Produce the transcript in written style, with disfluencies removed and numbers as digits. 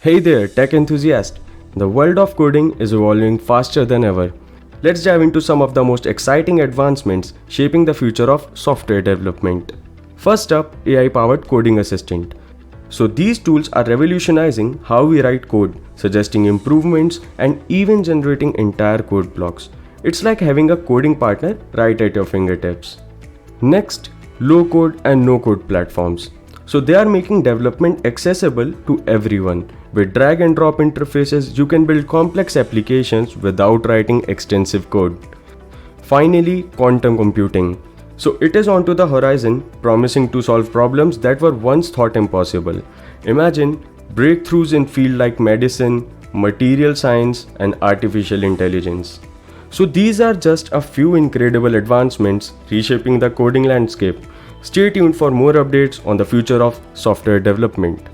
Hey there, tech enthusiast! The world of coding is evolving faster than ever. Let's dive into some of the most exciting advancements shaping the future of software development. First up, AI powered coding assistant. So, these tools are revolutionizing how we write code, suggesting improvements and even generating entire code blocks. It's like having a coding partner right at your fingertips. Next, low code and no code platforms. So they are making development accessible to everyone. With drag and drop interfaces, you can build complex applications without writing extensive code. Finally, quantum computing. So it is onto the horizon, promising to solve problems that were once thought impossible. Imagine breakthroughs in fields like medicine, material science, and artificial intelligence. So these are just a few incredible advancements reshaping the coding landscape. Stay tuned for more updates on the future of software development.